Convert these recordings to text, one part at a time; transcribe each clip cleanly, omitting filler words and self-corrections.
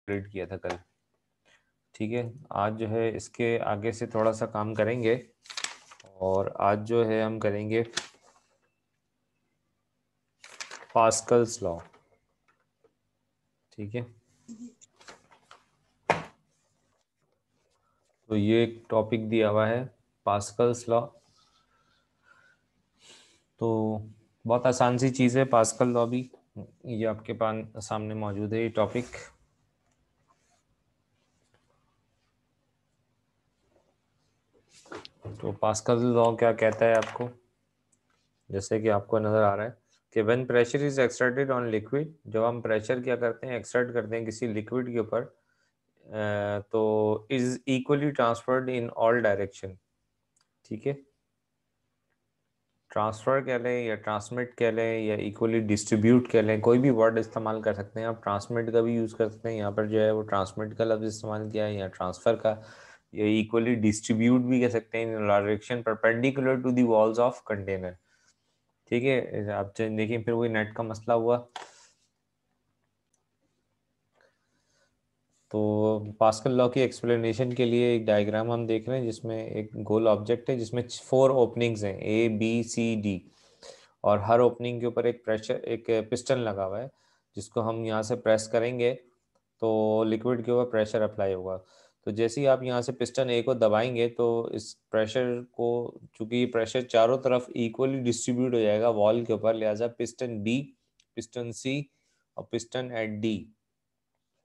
Complete किया था कल। ठीक है, आज जो है इसके आगे से थोड़ा सा काम करेंगे और आज जो है हम करेंगे पास्कल्स लॉ। ठीक है, तो ये एक टॉपिक दिया हुआ है पास्कल्स लॉ। तो बहुत आसान सी चीज़ है पास्कल लॉ भी, ये आपके पास सामने मौजूद है ये टॉपिक। तो पास्कल लॉ क्या कहता है आपको, जैसे कि आपको नज़र आ रहा है कि when pressure is exerted on liquid, जब हम प्रेशर क्या करते हैं, एक्सर्ट करते हैं किसी लिक्विड के ऊपर, तो is equally transferred in all direction. ठीक है, ट्रांसफ़र कह लें या ट्रांसमिट कह लें या इक्वली डिस्ट्रीब्यूट कह लें, कोई भी वर्ड इस्तेमाल कर सकते हैं आप। ट्रांसमिट का भी यूज़ कर सकते हैं, यहाँ पर जो है वो ट्रांसमिट का लफ्ज़ इस्तेमाल किया है, या ट्रांसफ़र का, या इक्वली डिस्ट्रीब्यूट भी कह सकते हैं in direction perpendicular to the walls of container. ठीक है, आप देखिए फिर वही नेट का मसला हुआ। तो पास्कल लॉ की एक्सप्लेनेशन के लिए एक डायग्राम हम देख रहे हैं जिसमें एक गोल ऑब्जेक्ट है जिसमें 4 ओपनिंग्स हैं, ए बी सी डी, और हर ओपनिंग के ऊपर एक प्रेशर, एक पिस्टन लगा हुआ है जिसको हम यहाँ से प्रेस करेंगे तो लिक्विड के ऊपर प्रेशर अप्लाई होगा। तो जैसे ही आप यहाँ से पिस्टन ए को दबाएंगे तो इस प्रेशर को, चूंकि प्रेशर चारों तरफ इक्वली डिस्ट्रीब्यूट हो जाएगा वॉल के ऊपर, लिहाजा पिस्टन बी, पिस्टन सी और पिस्टन एट डी,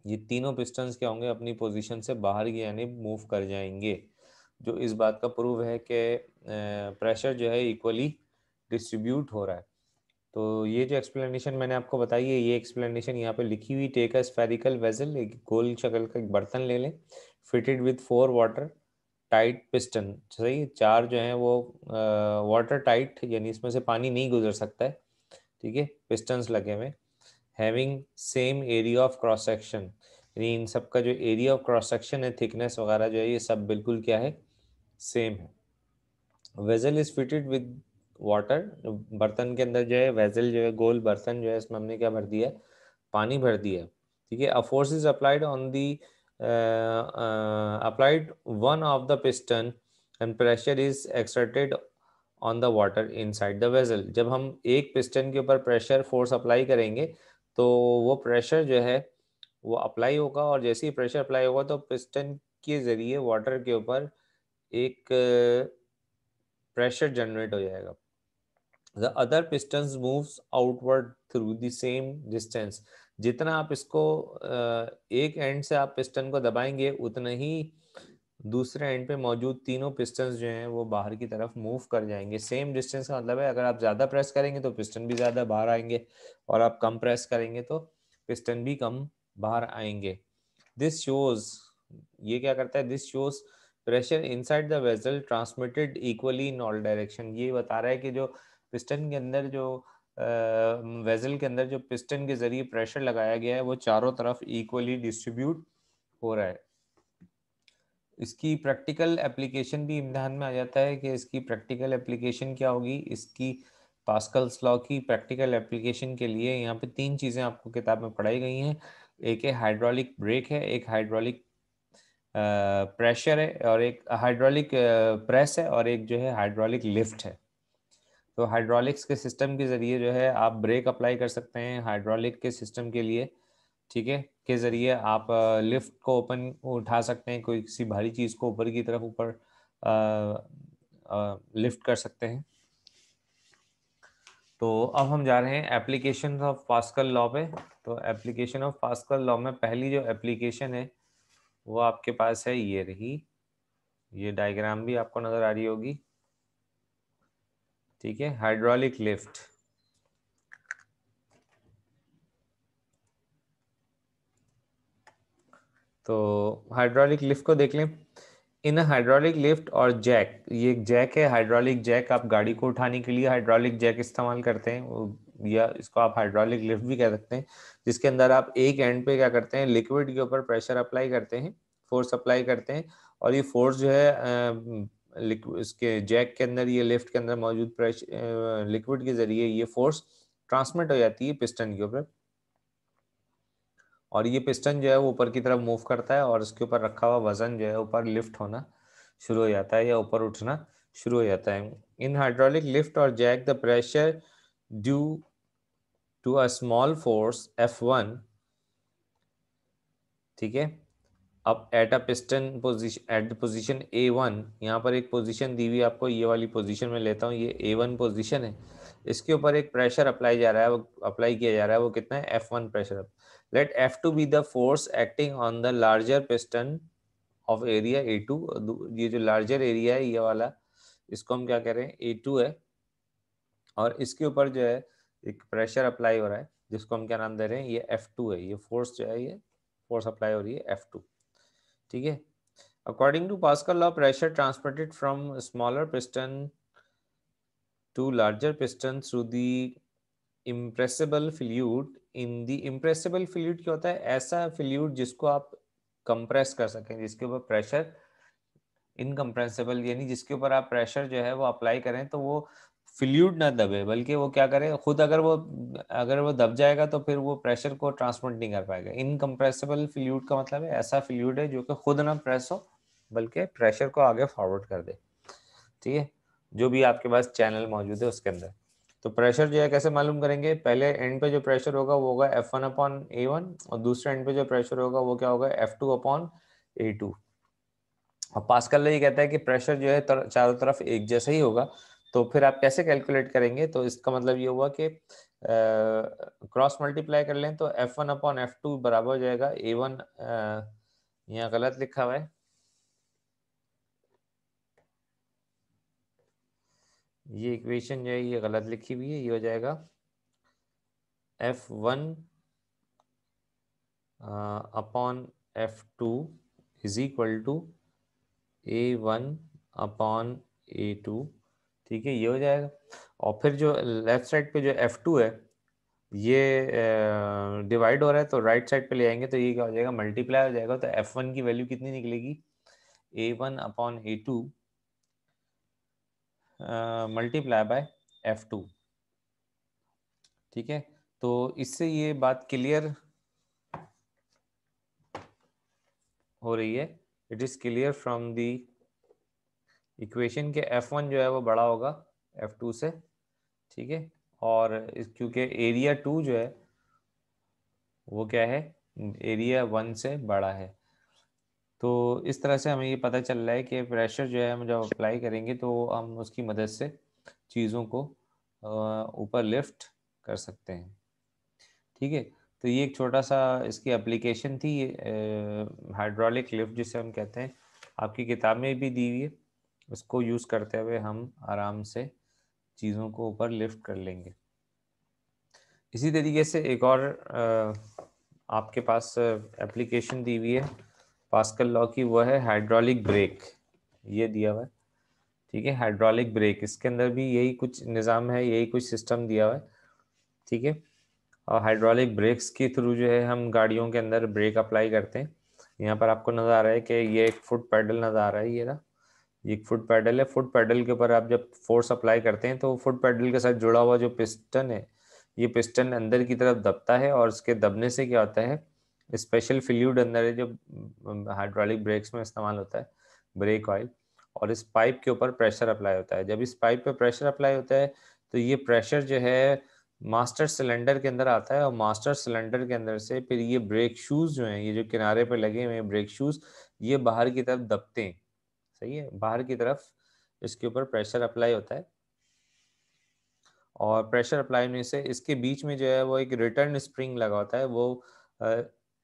ये तीनों पिस्टन्स क्या होंगे, अपनी पोजीशन से बाहर की यानी मूव कर जाएंगे, जो इस बात का प्रूव है कि प्रेशर जो है इक्वली डिस्ट्रीब्यूट हो रहा है। तो ये जो एक्सप्लेनेशन मैंने आपको बताई है, ये एक्सप्लेनेशन यहाँ पे लिखी हुई, टेक अ स्फेरिकल वेसल, एक गोल शक्ल का एक बर्तन ले लें, fitted with 4 water tight piston. सही, 4 जो है वो वाटर टाइट, यानी इसमें से पानी नहीं गुजर सकता है। ठीक है, पिस्टन्स लगे हुए, having same area of cross section, यानी इन सब का जो एरिया ऑफ क्रॉस सेक्शन है, थिकनेस वगैरह जो है, ये सब बिल्कुल क्या है, सेम है। Vessel is fitted with water, बर्तन के अंदर जो है वेजल जो है, गोल बर्तन जो है, इसमें हमने क्या भर दिया है, पानी भर दिया है। ठीक है, a force is applied on the applied one of the piston and pressure is exerted on the water inside the vessel. जब हम एक पिस्टन के ऊपर प्रेशर फोर्स अप्लाई करेंगे तो वो प्रेशर जो है वो अप्लाई होगा, और जैसे ही प्रेशर अप्लाई होगा तो पिस्टन के जरिए वाटर के ऊपर एक प्रेशर जनरेट हो जाएगा। The other pistons moves outward through the same distance. जितना आप इसको एक एंड से आप पिस्टन को दबाएंगे उतना ही दूसरे एंड पे मौजूद तीनों पिस्टन्स जो हैं वो बाहर की तरफ मूव कर जाएंगे। सेम डिस्टेंस का मतलब है, अगर आप ज़्यादा प्रेस करेंगे तो पिस्टन भी ज़्यादा बाहर आएंगे, और आप कम प्रेस करेंगे तो पिस्टन भी कम बाहर आएंगे। दिस शोज, ये क्या करता है, this shows pressure inside the vessel transmitted equally in all direction. ये बता रहा है कि जो पिस्टन के अंदर जो वेसल के अंदर जो पिस्टन के जरिए प्रेशर लगाया गया है वो चारों तरफ इक्वली डिस्ट्रीब्यूट हो रहा है। इसकी प्रैक्टिकल एप्लीकेशन भी इम्तिहान में आ जाता है कि इसकी प्रैक्टिकल एप्लीकेशन क्या होगी। इसकी पास्कल्स लॉ की प्रैक्टिकल एप्लीकेशन के लिए यहाँ पे 3 चीज़ें आपको किताब में पढ़ाई गई हैं। एक है हाइड्रोलिक ब्रेक है, एक हाइड्रोलिक प्रेशर है, और एक हाइड्रोलिक प्रेस है, और एक जो है हाइड्रोलिक लिफ्ट है। तो हाइड्रोलिक्स के सिस्टम के ज़रिए जो है आप ब्रेक अप्लाई कर सकते हैं हाइड्रोलिक के सिस्टम के लिए। ठीक है, के ज़रिए आप लिफ्ट को ओपन उठा सकते हैं, कोई किसी भारी चीज़ को ऊपर की तरफ ऊपर लिफ्ट कर सकते हैं। तो अब हम जा रहे हैं एप्लीकेशन ऑफ पास्कल लॉ पे। तो एप्लीकेशन ऑफ पास्कल लॉ में पहली जो एप्लीकेशन है वो आपके पास है, ये रही, ये डायग्राम भी आपको नज़र आ रही होगी। ठीक है, हाइड्रोलिक लिफ्ट। तो हाइड्रोलिक लिफ्ट को देख लें। इन हाइड्रोलिक लिफ्ट और जैक, ये एक जैक है, हाइड्रोलिक जैक, आप गाड़ी को उठाने के लिए हाइड्रोलिक जैक इस्तेमाल करते हैं, या इसको आप हाइड्रोलिक लिफ्ट भी कह सकते हैं, जिसके अंदर आप एक एंड पे क्या करते हैं, लिक्विड के ऊपर प्रेशर अप्लाई करते हैं, फोर्स अप्लाई करते हैं, और ये फोर्स जो है इसके जैक के अंदर, ये लिफ्ट के अंदर मौजूद प्रेशर लिक्विड के जरिए ये फोर्स ट्रांसमिट हो जाती है पिस्टन के ऊपर। और ये पिस्टन जो है वो ऊपर की तरफ मूव करता है और उसके ऊपर रखा हुआ वजन जो है ऊपर लिफ्ट होना शुरू हो जाता है या ऊपर उठना शुरू हो जाता है। इन हाइड्रोलिक लिफ्ट और jack the pressure due to a small force F1, ठीक है। अब at a piston position at the position A1, यहाँ पर एक पोजीशन दी हुई आपको, ये वाली पोजीशन में लेता हूँ, ये A1 पोजीशन है। इसके ऊपर एक प्रेशर अप्लाई जा रहा है, वो अप्लाई किया जा रहा है, वो कितना है F1 pressure. Let F2 be the force acting on the larger piston of area A2। ये जो लार्जर एरिया है ये वाला, इसको हम क्या कह रहे हैं, A2 है। और इसके ऊपर जो है एक प्रेशर अप्लाई हो रहा है जिसको हम क्या नाम दे रहे हैं, ये F2 है। ये फोर्स जो है, ये फोर्स अप्लाई हो रही है F2, ठीक है। According to Pascal law, pressure transmitted from smaller piston to larger piston through the impressible fluid. In the impressible fluid क्या होता है, ऐसा फ्लूइड जिसको आप कंप्रेस कर सकें, जिसके ऊपर प्रेशर इनकम्प्रेसिबल, यानी जिसके ऊपर आप प्रेशर जो है वो अप्लाई करें तो वो फ्लूइड ना दबे, बल्कि वो क्या करे खुद, अगर वो दब जाएगा तो फिर वो प्रेशर को ट्रांसमिट नहीं कर पाएगा। इनकम्प्रेसिबल फ्लूइड का मतलब है ऐसा फ्लूइड है जो कि खुद ना प्रेस हो बल्कि प्रेशर को आगे फॉरवर्ड कर दे, ठीक है, जो भी आपके पास चैनल मौजूद है उसके अंदर। तो प्रेशर जो है कैसे मालूम करेंगे, पहले एंड पे जो प्रेशर होगा वो होगा F1 अपॉन A1, और दूसरे एंड पे जो प्रेशर होगा वो क्या होगा, F2 अपॉन A2। और पास्कल ये कहता है कि प्रेशर जो है चारों तरफ एक जैसा ही होगा। तो फिर आप कैसे कैलकुलेट करेंगे, तो इसका मतलब ये हुआ कि क्रॉस मल्टीप्लाई कर लें तो F1 अपॉन F2 बराबर हो जाएगा A1, यहाँ गलत लिखा हुआ है, ये इक्वेशन जो है ये गलत लिखी हुई है, ये हो जाएगा F1 upon F2 is equal to A1 upon A2, ठीक है, ये हो जाएगा। और फिर जो लेफ्ट साइड पे जो F2 है ये डिवाइड हो रहा है, तो राइट साइड पे ले आएंगे तो ये क्या हो जाएगा, मल्टीप्लाई हो जाएगा। तो F1 की वैल्यू कितनी निकलेगी, A1 upon A2 multiply by F2, ठीक है। तो इससे ये बात क्लियर हो रही है, it is clear from the equation के F1 जो है वो बड़ा होगा F2 से, ठीक है। और क्योंकि एरिया 2 जो है वो क्या है, एरिया 1 से बड़ा है। तो इस तरह से हमें ये पता चल रहा है कि प्रेशर जो है हम जब अप्लाई करेंगे तो हम उसकी मदद से चीज़ों को ऊपर लिफ्ट कर सकते हैं, ठीक है। तो ये एक छोटा सा इसकी एप्लीकेशन थी, हाइड्रोलिक लिफ्ट जिसे हम कहते हैं, आपकी किताब में भी दी हुई है। उसको यूज़ करते हुए हम आराम से चीज़ों को ऊपर लिफ्ट कर लेंगे। इसी तरीके से एक और आपके पास एप्लीकेशन दी हुई है पास्कल लॉ की, वो है हाइड्रोलिक ब्रेक, ये दिया हुआ है, ठीक है। हाइड्रोलिक ब्रेक, इसके अंदर भी यही कुछ निज़ाम है, यही कुछ सिस्टम दिया हुआ है, ठीक है। और हाइड्रोलिक ब्रेक्स के थ्रू जो है हम गाड़ियों के अंदर ब्रेक अप्लाई करते हैं। यहाँ पर आपको नज़र आ रहा है कि ये एक फुट पैडल नज़र आ रहा है, ये रहा, ये एक फुट पैडल है। फुट पैडल के ऊपर आप जब फोर्स अप्लाई करते हैं तो फुट पैडल के साथ जुड़ा हुआ जो पिस्टन है, ये पिस्टन अंदर की तरफ दबता है, और इसके दबने से क्या होता है, स्पेशल फ्लूइड अंदर है जो हाइड्रोलिक ब्रेक्स में इस्तेमाल होता है, ब्रेक ऑयल, और इस पाइप के ऊपर प्रेशर अप्लाई होता है। जब इस पाइप पे प्रेशर अप्लाई होता है तो ये प्रेशर जो है मास्टर सिलेंडर के अंदर आता है, और मास्टर सिलेंडर के अंदर से फिर ये ब्रेक शूज़ जो हैं, ये जो किनारे पे लगे हुए हैं ब्रेक शूज़, ये बाहर की तरफ दबते हैं, सही है, बाहर की तरफ इसके ऊपर प्रेशर अप्लाई होता है। और प्रेशर अप्लाई होने से इसके बीच में जो है वो एक रिटर्न स्प्रिंग लगा होता है, वो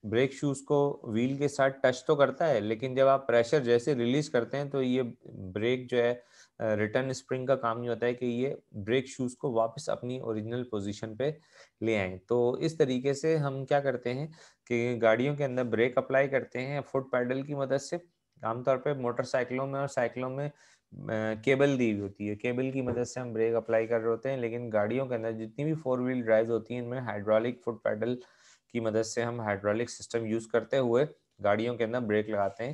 ब्रेक शूज़ को व्हील के साथ टच तो करता है, लेकिन जब आप प्रेशर जैसे रिलीज करते हैं तो ये ब्रेक जो है रिटर्न स्प्रिंग का काम नहीं होता है कि ये ब्रेक शूज़ को वापस अपनी ओरिजिनल पोजीशन पे ले आएं। तो इस तरीके से हम क्या करते हैं कि गाड़ियों के अंदर ब्रेक अप्लाई करते हैं फुट पैडल की मदद से। आमतौर पे मोटरसाइकिलों में और साइकिलों में केबल दी हुई होती है, केबल की मदद से हम ब्रेक अप्लाई कर रहे होते हैं, लेकिन गाड़ियों के अंदर जितनी भी 4 व्हील ड्राइव होती हैं इनमें हाइड्रोलिक फुट पैडल की मदद से हम हाइड्रोलिक सिस्टम यूज़ करते हुए गाड़ियों के अंदर ब्रेक लगाते हैं,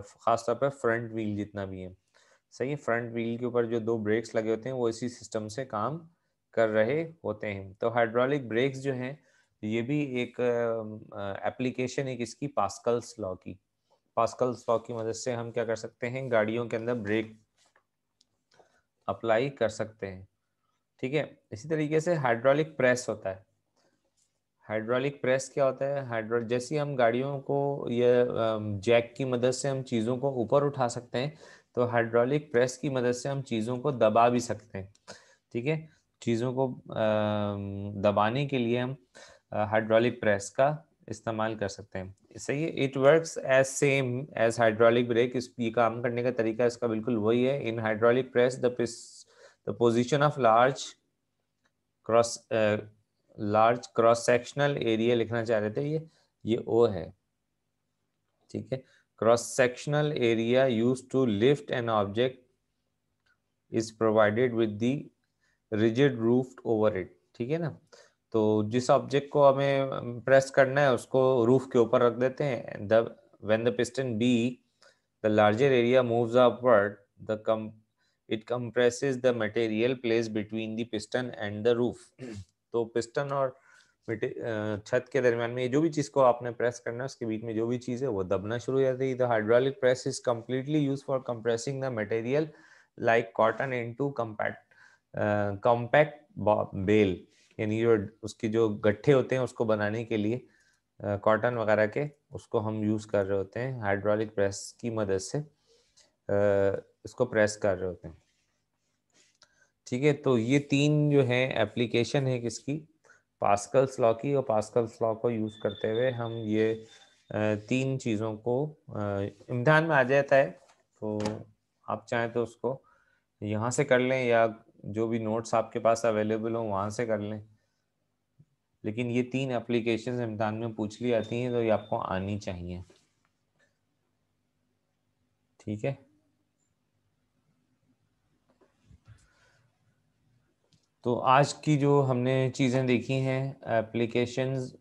ख़ासतौर पर फ्रंट व्हील जितना भी है, सही है। फ्रंट व्हील के ऊपर जो 2 ब्रेक्स लगे होते हैं वो इसी सिस्टम से काम कर रहे होते हैं। तो हाइड्रोलिक ब्रेक्स जो हैं ये भी एक एप्लीकेशन है किसकी, पास्कल्स लॉ की। पास्कल्स लॉ की मदद से हम क्या कर सकते हैं, गाड़ियों के अंदर ब्रेक अप्लाई कर सकते हैं। ठीक है, इसी तरीके से हाइड्रोलिक प्रेस होता है। हाइड्रोलिक प्रेस क्या होता है, जैसे हम गाड़ियों को ये जैक की मदद से हम चीज़ों को ऊपर उठा सकते हैं, तो हाइड्रोलिक प्रेस की मदद से हम चीज़ों को दबा भी सकते हैं। ठीक है, चीज़ों को दबाने के लिए हम हाइड्रोलिक प्रेस का इस्तेमाल कर सकते हैं। सही है, it works as same as hydraulic brake. इस ये काम करने का तरीका इसका बिल्कुल वही है। In hydraulic press the position of cross large cross sectional area लिखना चाह रहे थे, ये ओ है। ठीक है, cross sectional area use to lift an object is provided with the rigid roof over it. ठीक है ना, तो जिस ऑब्जेक्ट को हमें प्रेस करना है उसको रूफ के ऊपर रख देते हैं। The when the piston be the larger area moves upward the it compresses the material placed between the piston and the roof। तो पिस्टन और छत के दरमियान में जो भी चीज को आपने प्रेस करना है उसके बीच में जो भी चीज है वो दबना शुरू हो जाती है। The hydraulic press is completely use for compressing the material like cotton into compact bale, यानी जो उसकी जो गट्ठे होते हैं उसको बनाने के लिए कॉटन वगैरह के, उसको हम यूज कर रहे होते हैं हाइड्रोलिक प्रेस की मदद से इसको प्रेस कर रहे होते हैं। ठीक है, तो ये तीन जो है एप्लीकेशन है किसकी, पास्कल्स लॉ की। और पास्कल्स लॉ को यूज करते हुए हम ये तीन चीज़ों को इम्तिहान में आ जाता है। तो आप चाहें तो उसको यहाँ से कर लें या जो भी नोट्स आपके पास अवेलेबल हो वहाँ से कर लें, लेकिन ये तीन एप्लीकेशंस इम्तिहान में पूछ ली जाती हैं तो ये आपको आनी चाहिए। ठीक है, तो आज की जो हमने चीज़ें देखी हैं एप्लीकेशंस